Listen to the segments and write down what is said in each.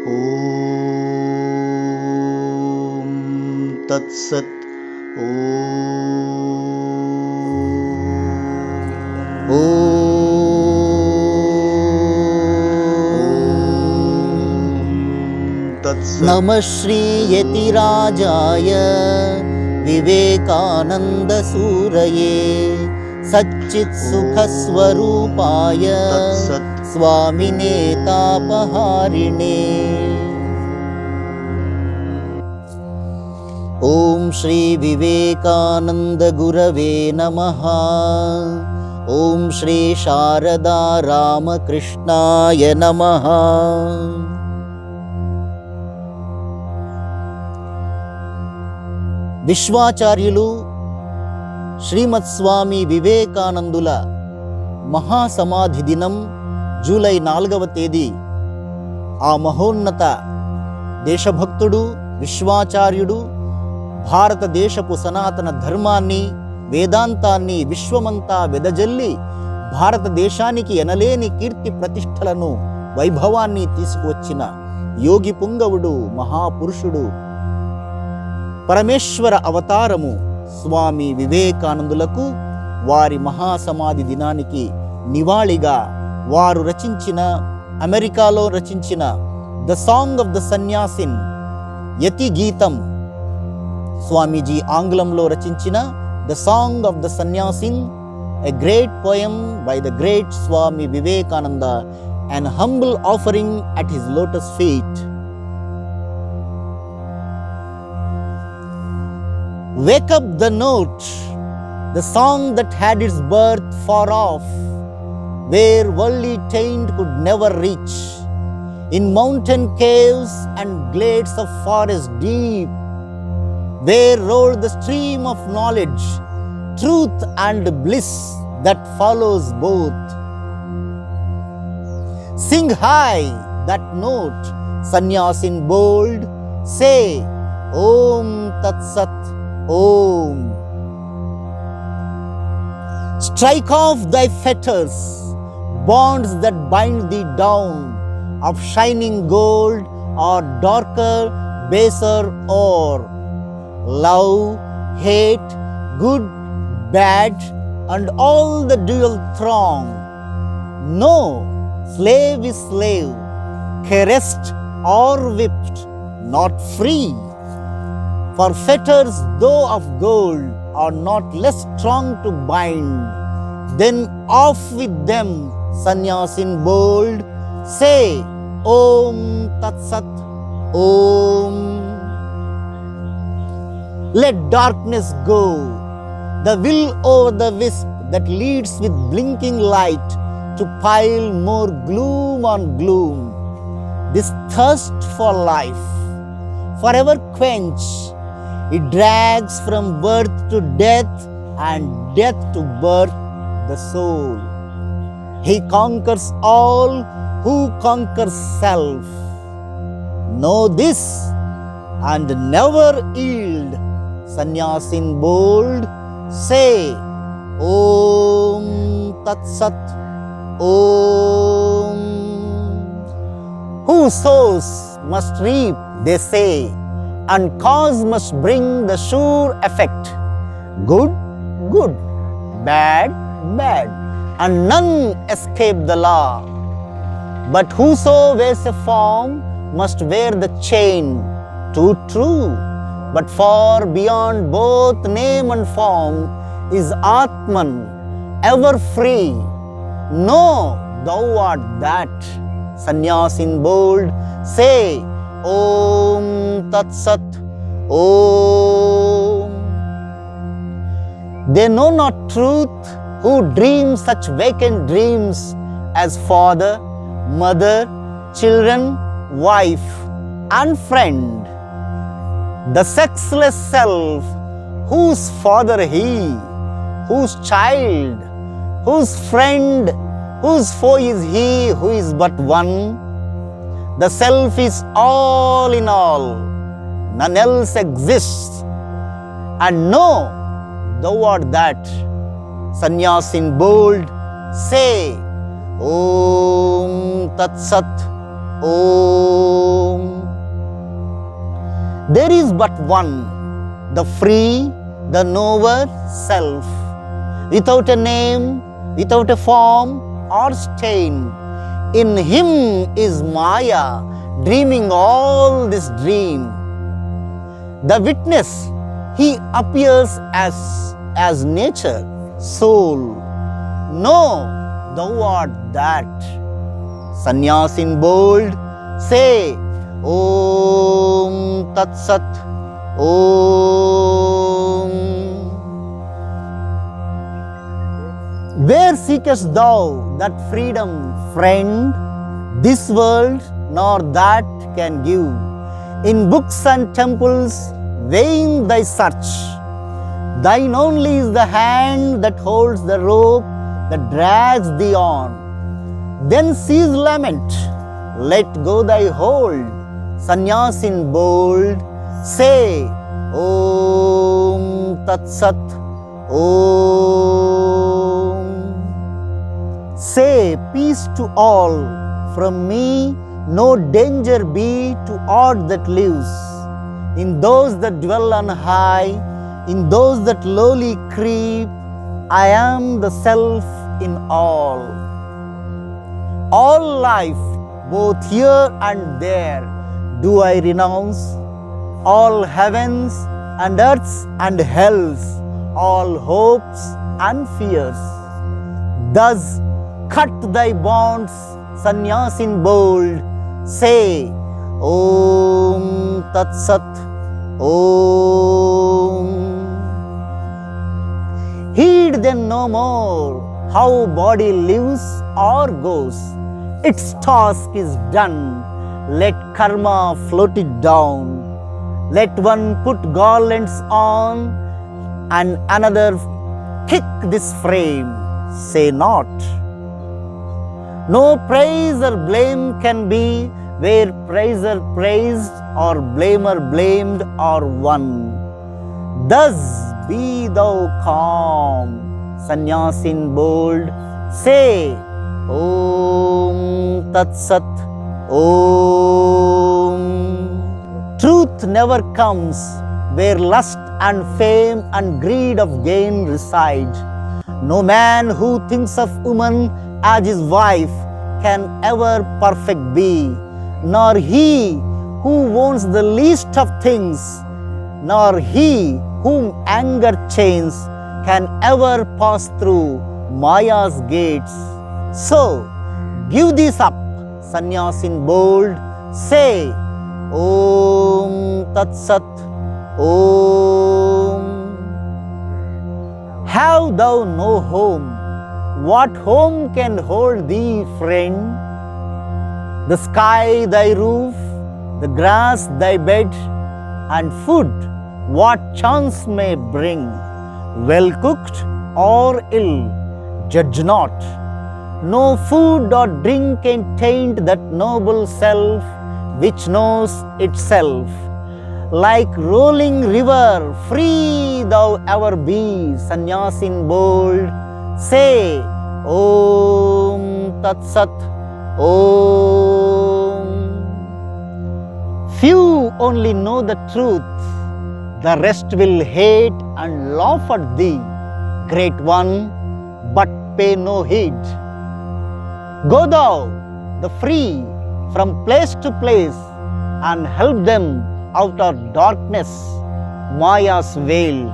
ॐ तत्सत्। ॐ तत्सत्। नमः श्री यतिराजाय विवेकानन्दसूरये सच्चित्सुखस्वरूपाय स्वामिने तापहारिणे। ॐ श्री विवेकानंद गुरवे नमः। ॐ श्री शारदा रामकृष्णाय नमः। విశ్వాచార్యులు శ్రీమత్ స్వామి వివేకానందుల మహాసమాధి దినం జూలై 4వ తేదీ. ఆ మహోన్నత దేశభక్తుడు, విశ్వాచార్యుడు భారతదేశపు సనాతన ధర్మాన్ని, వేదాంతాన్ని విశ్వమంతా వెదజల్లి భారతదేశానికి ఎనలేని కీర్తి ప్రతిష్టలను, వైభవాన్ని తీసుకువచ్చిన యోగి పుంగవుడు, మహాపురుషుడు, పరమేశ్వర అవతారము స్వామి వివేకానందులకు వారి మహాసమాధి దినానికి నివాళిగా వారు రచించిన, అమెరికాలో రచించిన the song of the sannyasin, యతి గీతం, స్వామీజీ ఆంగ్లంలో రచించిన the song of the sannyasin, a great poem by the great Swami Vivekananda, an humble offering at his lotus feet. Wake up the note, the song that had its birth far off, where worldly taint could never reach, in mountain caves and glades of forest deep, where rolled the stream of knowledge, truth and bliss that follows both. Sing high that note, sannyasin bold, say Om Tat Sat Om. Strike off thy fetters, bonds that bind thee down, of shining gold or darker, baser ore. Love, hate, good, bad, and all the dual throng. No, slave is slave, caressed or whipped, not free. For fetters, though of gold, are not less strong to bind. Then off with them, sannyasin bold, say Om Tat Sat Om. Let darkness go, the will over the wisp that leads with blinking light to pile more gloom on gloom. This thirst for life, forever quench, it drags from birth to death and death to birth the soul. He conquers all who conquers self. Know this and never yield, sannyasin bold, say Om Tat Sat Om. Who sows must reap, they say, and cause must bring the sure effect. Good, good, bad, bad, and none escape the law. But whoso wears a form must wear the chain. Too true, but far beyond both name and form is Atman, ever free. Know thou art that, sannyasin bold, say Om Tat Sat Om. They know not truth who dream such vacant dreams as father, mother, children, wife, and friend. The sexless self, whose father he, whose child, whose friend, whose foe is he who is but one. The self is all in all, none else exists. And know thou art that, sannyasin bold, say Om Tat Sat Om. There is but one, the free, the knower self, without a name, without a form or stain. In him is Maya, dreaming all this dream. The witness, he appears as nature, soul. No, thou art that. Sannyas in bold, say, Om Tat Sat, Om. Where seekest thou that freedom, friend? This world nor that can give. In books and temples, vain thy search. Thine only is the hand that holds the rope that drags thee on. Then cease lament, let go thy hold. Sannyas in bold, say, Om Tat Sat, Om. Say, peace to all, from me no danger be to aught that lives. In those that dwell on high, in those that lowly creep, I am the self in all. All life, both here and there, do I renounce. All heavens and earths and hells, all hopes and fears. Thus cut thy bonds, Sannyas in bold, say, Om Tat Sat, Om. Heed then no more how body lives or goes. Its task is done. Let karma float it down. Let one put garlands on and another kick this frame. Say not. No praise or blame can be where praiser praised or blamer blamed are one. Thus be thou calm, Sannyas in bold, say, Om Tat Sat, Om. Truth never comes where lust and fame and greed of gain reside. No man who thinks of woman as his wife can ever perfect be, nor he who wants the least of things, nor he whom anger chains can ever pass through Maya's gates. So, give this up, Sannyas in bold, say, Om Tat Sat, Om. Have thou no home? What home can hold thee, friend? The sky thy roof, the grass thy bed, and food what chance may bring, well cooked or ill, judge not. No food or drink can taint that noble self which knows itself. Like rolling river, free thou ever be, Sannyas in bold, say, Om Tat Sat, Om. Few only know the truth, the rest will hate and laugh at thee, great one, but pay no heed. Go thou, the free, from place to place, and help them out of darkness, Maya's veil.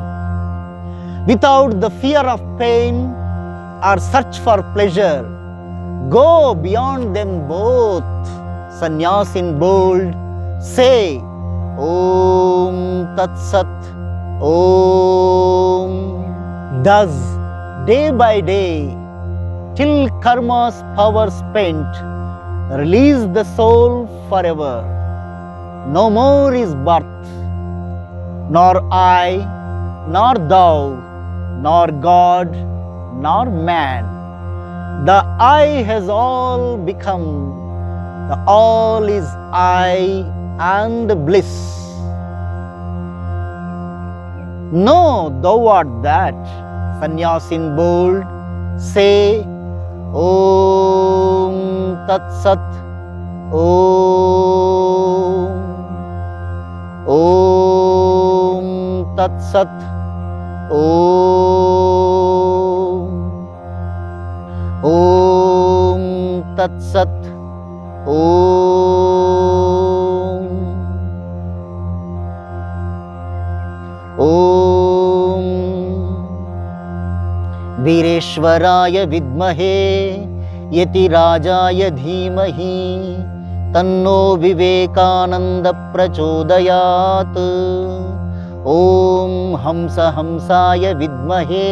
Without the fear of pain or search for pleasure, go beyond them both, Sannyas in bold, say, Om Tat Sat, Om. Thus, day by day, till karma's power spent, release the soul forever. No more is birth, nor I, nor thou, nor God, nor man. The I has all become, the all is I and bliss. No, thou art that, Sannyas in bold, say, Om Tat Sat, ॐ तत्सत्। ॐ तत्सत्। ॐ वीरेश्वराय विद्महे यतिराजाय धीमहि तन्नो विवेकानंद प्रचोदयात्। ॐ हंसाय विद्महे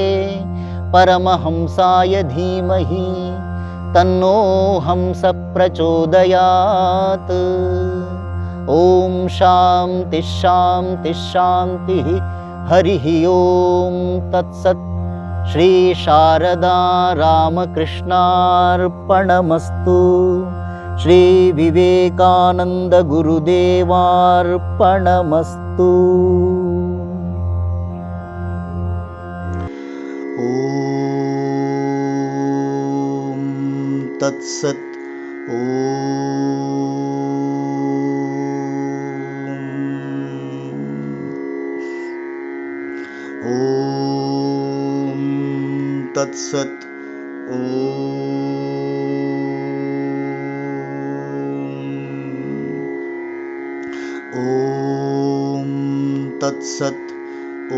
परमहंसाय धीमहि तन्नो हंस प्रचोदयात्। ॐ शान्ति शान्ति शान्तिः। हरिः ॐ तत्सत्। श्री शारदा रामकृष्णार्पणमस्तु। श्री विवेकानंद गुरुदेवार्पणमस्तु। ॐ तत्सत्। ॐ तत्सत्। ॐ तत्सत्। ॐ